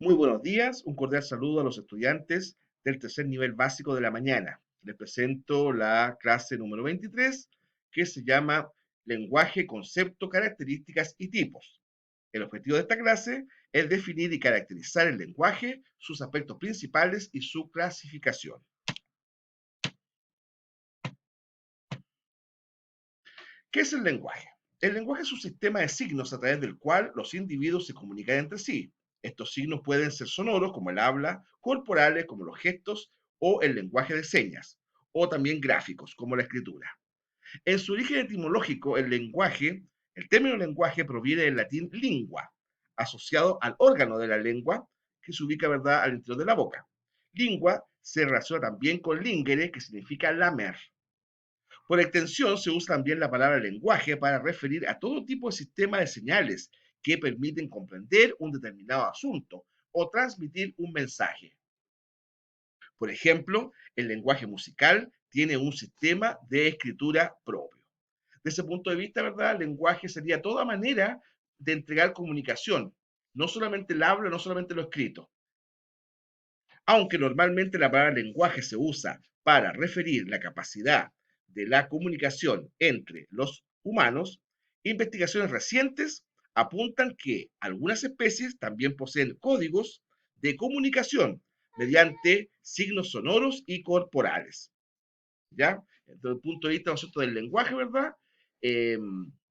Muy buenos días, un cordial saludo a los estudiantes del tercer nivel básico de la mañana. Les presento la clase número 23, que se llama Lenguaje, Concepto, Características y Tipos. El objetivo de esta clase es definir y caracterizar el lenguaje, sus aspectos principales y su clasificación. ¿Qué es el lenguaje? El lenguaje es un sistema de signos a través del cual los individuos se comunican entre sí. Estos signos pueden ser sonoros, como el habla, corporales, como los gestos, o el lenguaje de señas, o también gráficos, como la escritura. En su origen etimológico, el término lenguaje proviene del latín lingua, asociado al órgano de la lengua que se ubica, ¿verdad?, al interior de la boca. Lingua se relaciona también con lingere, que significa lamer. Por extensión, se usa también la palabra lenguaje para referir a todo tipo de sistema de señales que permiten comprender un determinado asunto o transmitir un mensaje. Por ejemplo, el lenguaje musical tiene un sistema de escritura propio. Desde ese punto de vista, ¿verdad? El lenguaje sería toda manera de entregar comunicación, no solamente el habla, no solamente lo escrito. Aunque normalmente la palabra lenguaje se usa para referir la capacidad de la comunicación entre los humanos, investigaciones recientes apuntan que algunas especies también poseen códigos de comunicación mediante signos sonoros y corporales. ¿Ya? Desde el punto de vista nosotros del lenguaje, ¿verdad?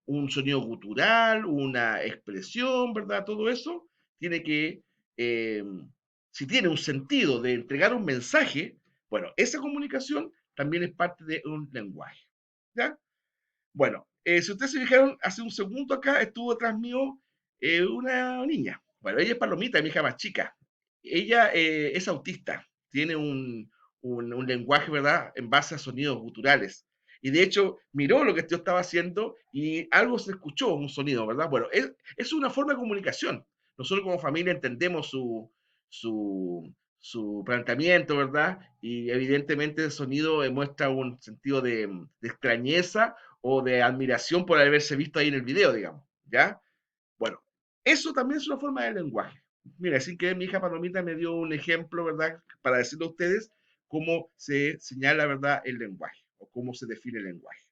Un sonido gutural, una expresión, ¿verdad? Todo eso tiene que, eh, si tiene un sentido de entregar un mensaje, bueno, esa comunicación también es parte de un lenguaje. ¿Ya? Bueno, si ustedes se fijaron, hace un segundo acá estuvo atrás mío una niña. Bueno, ella es Palomita, mi hija más chica. Ella es autista, tiene un lenguaje, ¿verdad?, en base a sonidos guturales. Y de hecho, miró lo que yo estaba haciendo y algo se escuchó, un sonido, ¿verdad? Bueno, es una forma de comunicación. Nosotros como familia entendemos su planteamiento, ¿verdad? Y evidentemente el sonido muestra un sentido de extrañeza o de admiración por haberse visto ahí en el video, digamos, ¿ya? Bueno, eso también es una forma de lenguaje. Mira, así que mi hija Palomita me dio un ejemplo, ¿verdad? Para decirle a ustedes cómo se señala, ¿verdad?, el lenguaje o cómo se define el lenguaje.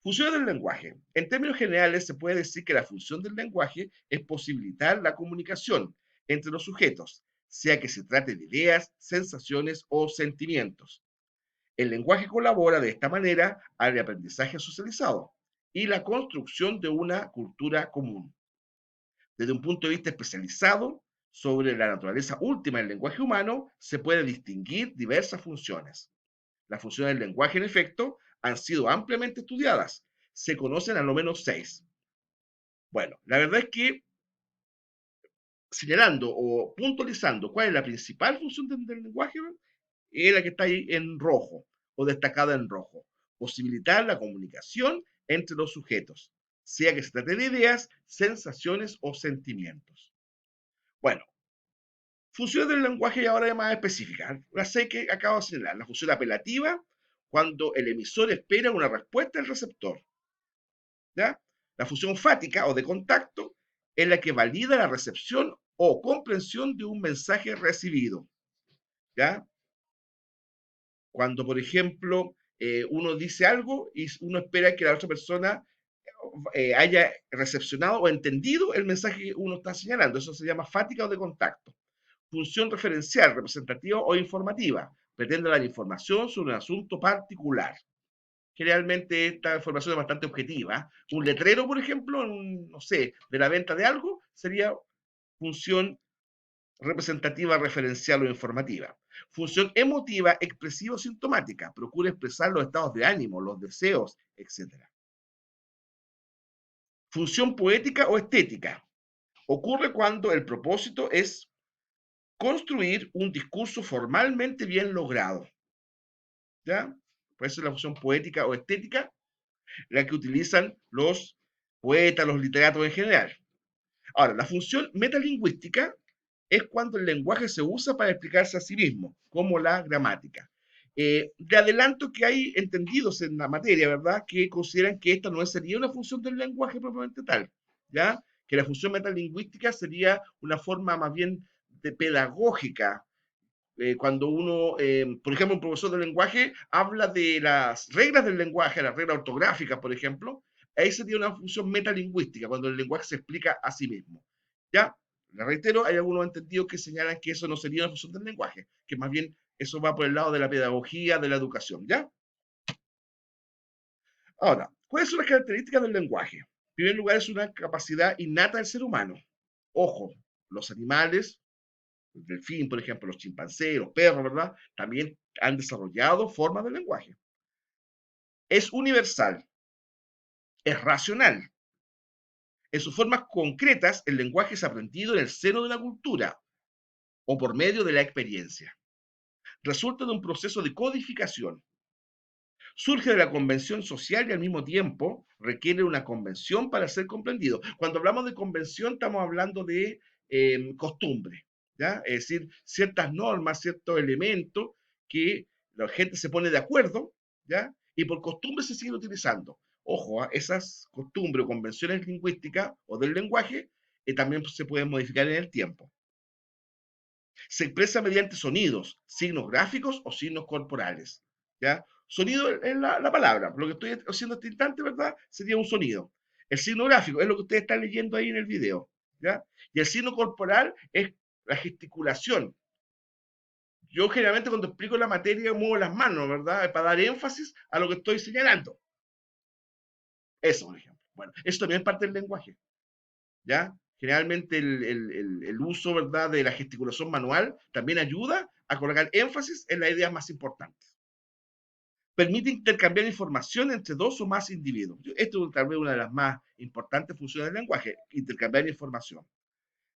Funciones del lenguaje. En términos generales, se puede decir que la función del lenguaje es posibilitar la comunicación entre los sujetos, sea que se trate de ideas, sensaciones o sentimientos. El lenguaje colabora de esta manera al aprendizaje socializado y la construcción de una cultura común. Desde un punto de vista especializado sobre la naturaleza última del lenguaje humano, se puede distinguir diversas funciones. Las funciones del lenguaje, en efecto, han sido ampliamente estudiadas. Se conocen al menos 6. Bueno, la verdad es que señalando o puntualizando cuál es la principal función del lenguaje, es la que está ahí en rojo o destacada en rojo. Posibilitar la comunicación entre los sujetos, sea que se trate de ideas, sensaciones o sentimientos. Bueno, funciones del lenguaje y ahora más específicas. La sé que acabo de señalar. La función apelativa, cuando el emisor espera una respuesta del receptor. ¿Ya? La función fática o de contacto es la que valida la recepción o comprensión de un mensaje recibido. ¿Ya? Cuando, por ejemplo, uno dice algo y uno espera que la otra persona haya recepcionado o entendido el mensaje que uno está señalando. Eso se llama fática o de contacto. Función referencial, representativa o informativa. Pretende dar información sobre un asunto particular. Generalmente esta información es bastante objetiva. Un letrero, por ejemplo, no sé, de la venta de algo, sería función representativa, referencial o informativa. Función emotiva, expresiva o sintomática. Procura expresar los estados de ánimo, los deseos, etc. Función poética o estética. Ocurre cuando el propósito es construir un discurso formalmente bien logrado. ¿Ya? Por eso es la función poética o estética, la que utilizan los poetas, los literatos en general. Ahora, la función metalingüística es cuando el lenguaje se usa para explicarse a sí mismo, como la gramática. De adelanto que hay entendidos en la materia, ¿verdad?, que consideran que esta no sería una función del lenguaje propiamente tal, ¿ya? que la función metalingüística sería una forma más bien de pedagógica. Cuando uno, por ejemplo, un profesor de lenguaje habla de las reglas del lenguaje, las reglas ortográficas, por ejemplo, ahí sería una función metalingüística, cuando el lenguaje se explica a sí mismo. ¿Ya? Le reitero, hay algunos entendidos que señalan que eso no sería una función del lenguaje, que más bien eso va por el lado de la pedagogía, de la educación. ¿Ya? Ahora, ¿cuáles son las características del lenguaje? En primer lugar, es una capacidad innata del ser humano. Ojo, los animales, el delfín, por ejemplo, los chimpancés, los perros, ¿verdad? También han desarrollado formas de lenguaje. Es universal, es racional. En sus formas concretas, el lenguaje es aprendido en el seno de una cultura o por medio de la experiencia. Resulta de un proceso de codificación. Surge de la convención social y al mismo tiempo requiere una convención para ser comprendido. Cuando hablamos de convención estamos hablando de costumbre, ¿ya? Es decir, ciertas normas, ciertos elementos que la gente se pone de acuerdo, ¿ya? Y por costumbre se siguen utilizando. Ojo, ¿eh? Esas costumbres o convenciones lingüísticas o del lenguaje también se pueden modificar en el tiempo. Se expresa mediante sonidos, signos gráficos o signos corporales. ¿Ya? Sonido es la palabra. Lo que estoy haciendo este instante, ¿verdad? Sería un sonido. El signo gráfico es lo que ustedes están leyendo ahí en el video. ¿Ya? Y el signo corporal es la gesticulación. Yo generalmente cuando explico la materia muevo las manos, ¿verdad? Para dar énfasis a lo que estoy señalando. Eso, por ejemplo. Bueno, eso también es parte del lenguaje. ¿Ya? Generalmente el uso, ¿verdad?, de la gesticulación manual también ayuda a colocar énfasis en las ideas más importantes. Permite intercambiar información entre dos o más individuos. Esto es tal vez una de las más importantes funciones del lenguaje, intercambiar información.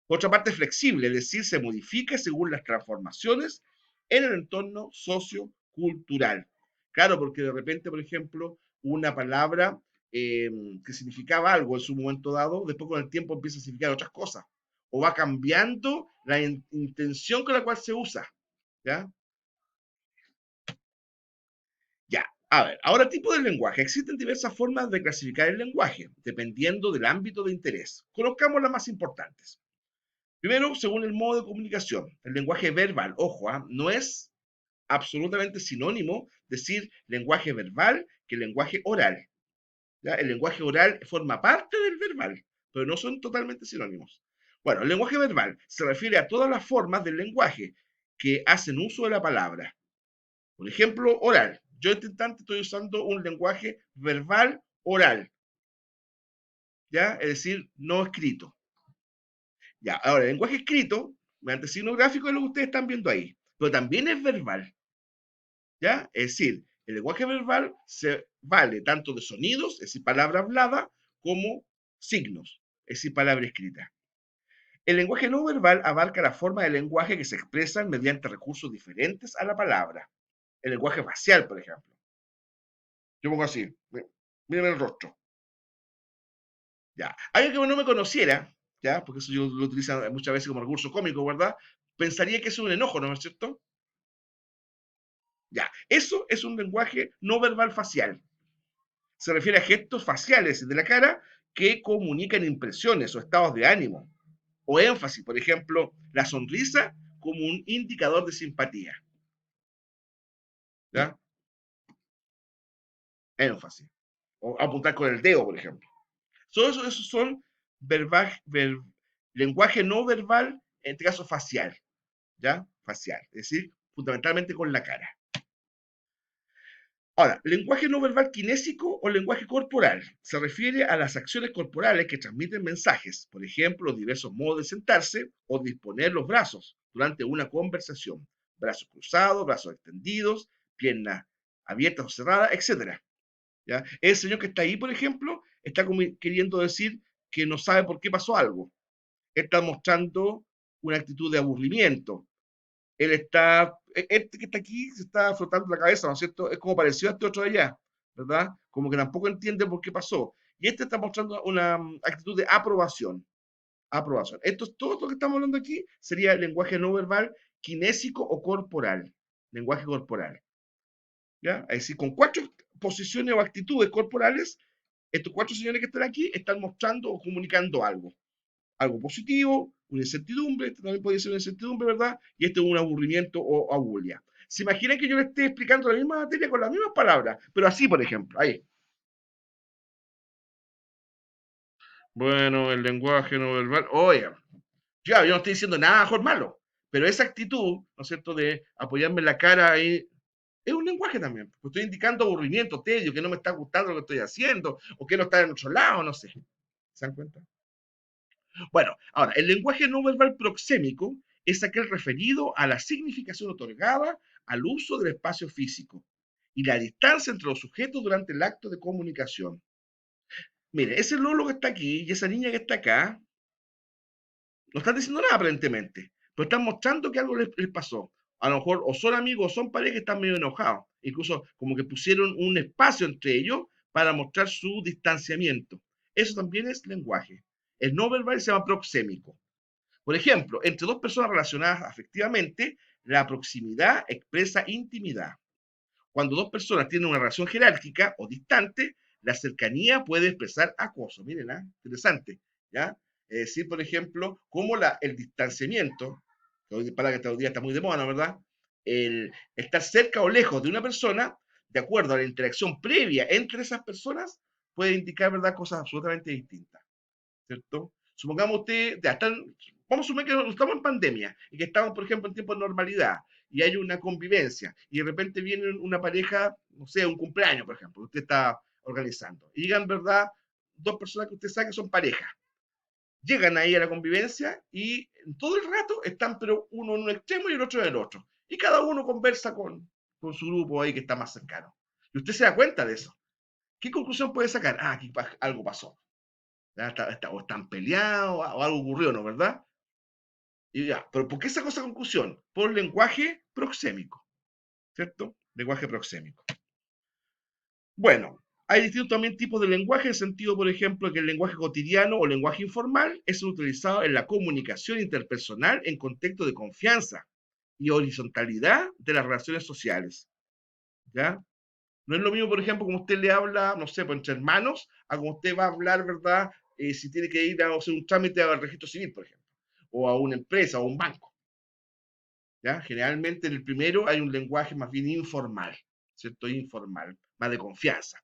Por otra parte, es flexible, es decir, se modifica según las transformaciones en el entorno sociocultural. Claro, porque de repente, por ejemplo, una palabra que significaba algo en su momento dado, después con el tiempo empieza a significar otras cosas. O va cambiando la intención con la cual se usa. ¿Ya? Ya. A ver, ahora tipo de lenguaje. Existen diversas formas de clasificar el lenguaje, dependiendo del ámbito de interés. Conozcamos las más importantes. Primero, según el modo de comunicación, el lenguaje verbal, ojo, no es absolutamente sinónimo decir lenguaje verbal que lenguaje oral. ¿Ya? El lenguaje oral forma parte del verbal, pero no son totalmente sinónimos. Bueno, el lenguaje verbal se refiere a todas las formas del lenguaje que hacen uso de la palabra. Por ejemplo, oral. Yo en este instante estoy usando un lenguaje verbal oral, ¿ya? Es decir, no escrito. Ya, ahora, el lenguaje escrito, mediante signo gráfico, es lo que ustedes están viendo ahí, pero también es verbal, ¿ya? Es decir, el lenguaje verbal se vale tanto de sonidos, es decir, palabra hablada, como signos, es decir, palabra escrita. El lenguaje no verbal abarca la forma del lenguaje que se expresan mediante recursos diferentes a la palabra. El lenguaje facial, por ejemplo. Yo pongo así, miren el rostro. Ya. Alguien que no me conociera, ya, porque eso yo lo utilizo muchas veces como recurso cómico, ¿verdad? Pensaría que es un enojo, ¿no es cierto? Ya, eso es un lenguaje no verbal facial. Se refiere a gestos faciales de la cara que comunican impresiones o estados de ánimo. O énfasis, por ejemplo, la sonrisa como un indicador de simpatía. ¿Ya? Énfasis. O apuntar con el dedo, por ejemplo. Todo eso, esos son lenguaje no verbal, en este caso facial. ¿Ya? Facial. Es decir, fundamentalmente con la cara. Ahora, lenguaje no verbal kinésico o lenguaje corporal se refiere a las acciones corporales que transmiten mensajes, por ejemplo, los diversos modos de sentarse o disponer los brazos durante una conversación, brazos cruzados, brazos extendidos, piernas abiertas o cerradas, etcétera. ¿Ya? El señor que está ahí, por ejemplo, está queriendo decir que no sabe por qué pasó algo. Está mostrando una actitud de aburrimiento, él está, este que está aquí se está frotando la cabeza, ¿no es cierto? Es como pareció a este otro de allá, ¿verdad? Como que tampoco entiende por qué pasó. Y este está mostrando una actitud de aprobación. Aprobación. Esto es todo lo que estamos hablando aquí, sería el lenguaje no verbal, kinésico o corporal. Lenguaje corporal. ¿Ya? Es decir, con cuatro posiciones o actitudes corporales, estos cuatro señores que están aquí están mostrando o comunicando algo. algo positivo, una incertidumbre, este también puede ser una incertidumbre, ¿verdad? Y este es un aburrimiento o abulia. ¿Se imaginan que yo le esté explicando la misma materia con las mismas palabras? Pero así, por ejemplo, ahí. Bueno, el lenguaje no verbal. Oye, ya, yo no estoy diciendo nada mejor malo, pero esa actitud, ¿no es cierto?, de apoyarme en la cara ahí, es un lenguaje también. Pues estoy indicando aburrimiento, tedio, que no me está gustando lo que estoy haciendo, o que no está en otro lado, no sé. ¿Se dan cuenta? Bueno, ahora, el lenguaje no verbal proxémico es aquel referido a la significación otorgada al uso del espacio físico y la distancia entre los sujetos durante el acto de comunicación. Mire, ese Lolo que está aquí y esa niña que está acá no están diciendo nada aparentemente, pero están mostrando que algo les pasó. A lo mejor o son amigos o son parejas que están medio enojados. Incluso como que pusieron un espacio entre ellos para mostrar su distanciamiento. Eso también es lenguaje. El no verbal se llama proxémico. Por ejemplo, entre dos personas relacionadas afectivamente, la proximidad expresa intimidad. Cuando dos personas tienen una relación jerárquica o distante, la cercanía puede expresar acoso. Miren, ¿eh? Interesante. ¿Ya? Es decir, por ejemplo, cómo el distanciamiento, que hoy, para que este día está muy de moda, ¿no? ¿Verdad? El estar cerca o lejos de una persona, de acuerdo a la interacción previa entre esas personas, puede indicar, ¿verdad?, cosas absolutamente distintas. ¿Cierto? Supongamos usted, ya están, vamos a asumir que estamos en pandemia y que estamos, por ejemplo, en tiempo de normalidad y hay una convivencia y de repente viene una pareja, no sé, un cumpleaños, por ejemplo, que usted está organizando y llegan, ¿verdad?, dos personas que usted sabe que son pareja. Llegan ahí a la convivencia y todo el rato están, pero uno en un extremo y el otro en el otro. Y cada uno conversa con su grupo ahí que está más cercano. Y usted se da cuenta de eso. ¿Qué conclusión puede sacar? Ah, aquí algo pasó. O están peleados o algo ocurrió, ¿no? ¿Verdad? Y ya, pero ¿por qué saco esa conclusión? Por lenguaje proxémico, ¿cierto? Lenguaje proxémico. Bueno, hay distintos también tipos de lenguaje, en el sentido, por ejemplo, que el lenguaje cotidiano o lenguaje informal es utilizado en la comunicación interpersonal en contexto de confianza y horizontalidad de las relaciones sociales, ¿ya? No es lo mismo, por ejemplo, como usted le habla, no sé, pues entre hermanos, a como usted va a hablar, ¿verdad? Si tiene que ir a hacer un trámite al registro civil, por ejemplo, o a una empresa o a un banco, ¿ya? Generalmente en el primero hay un lenguaje más bien informal, ¿cierto? Informal, más de confianza.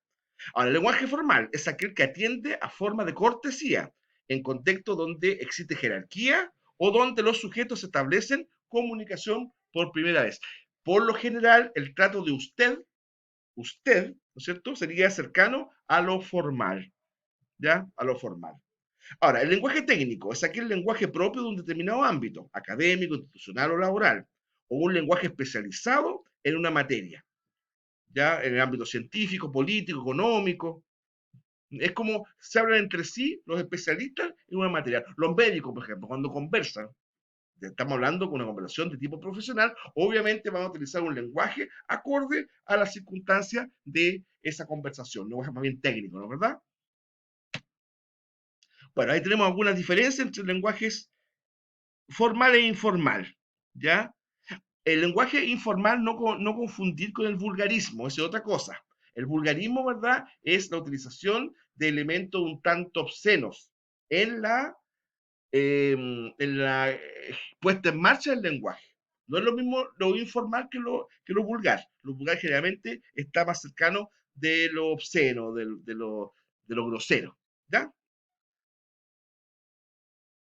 Ahora, el lenguaje formal es aquel que atiende a forma de cortesía en contexto donde existe jerarquía o donde los sujetos establecen comunicación por primera vez. Por lo general, el trato de usted, ¿no es cierto?, sería cercano a lo formal, ¿ya? A lo formal. Ahora, el lenguaje técnico es aquel lenguaje propio de un determinado ámbito, académico, institucional o laboral, o un lenguaje especializado en una materia, ¿ya? En el ámbito científico, político, económico. Es como se hablan entre sí los especialistas en una materia. Los médicos, por ejemplo, cuando conversan, estamos hablando con una conversación de tipo profesional, obviamente van a utilizar un lenguaje acorde a las circunstancias de esa conversación, un lenguaje más bien técnico, ¿no es verdad? Bueno, ahí tenemos algunas diferencias entre lenguajes formal e informal, ¿ya? El lenguaje informal no confundir con el vulgarismo, eso es otra cosa. El vulgarismo, ¿verdad?, es la utilización de elementos un tanto obscenos en la puesta en marcha del lenguaje. No es lo mismo lo informal que lo vulgar. Lo vulgar generalmente está más cercano de lo obsceno, de lo grosero. ¿Ya?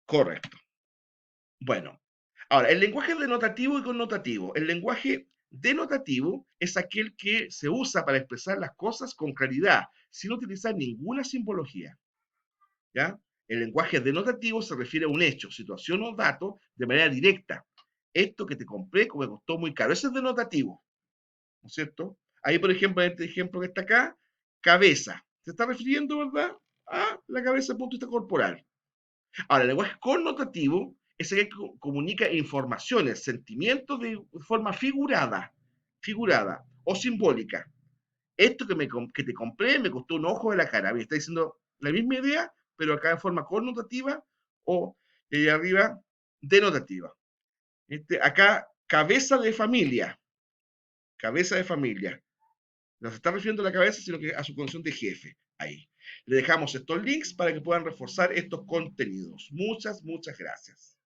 Correcto. Bueno, ahora, el lenguaje denotativo y connotativo. El lenguaje denotativo es aquel que se usa para expresar las cosas con claridad, sin utilizar ninguna simbología. ¿Ya? El lenguaje denotativo se refiere a un hecho, situación o dato de manera directa. Esto que te compré me costó muy caro. Ese es denotativo, ¿no es cierto? Ahí, por ejemplo, en este ejemplo que está acá, cabeza. Se está refiriendo, ¿verdad?, a la cabeza desde el punto de vista corporal. Ahora, el lenguaje connotativo es el que comunica informaciones, sentimientos de forma figurada o simbólica. Esto que te compré me costó un ojo de la cara. Me está diciendo la misma idea, pero acá en forma connotativa o de arriba denotativa. Acá, cabeza de familia. No se está refiriendo a la cabeza, sino que a su condición de jefe. Ahí. Le dejamos estos links para que puedan reforzar estos contenidos. Muchas gracias.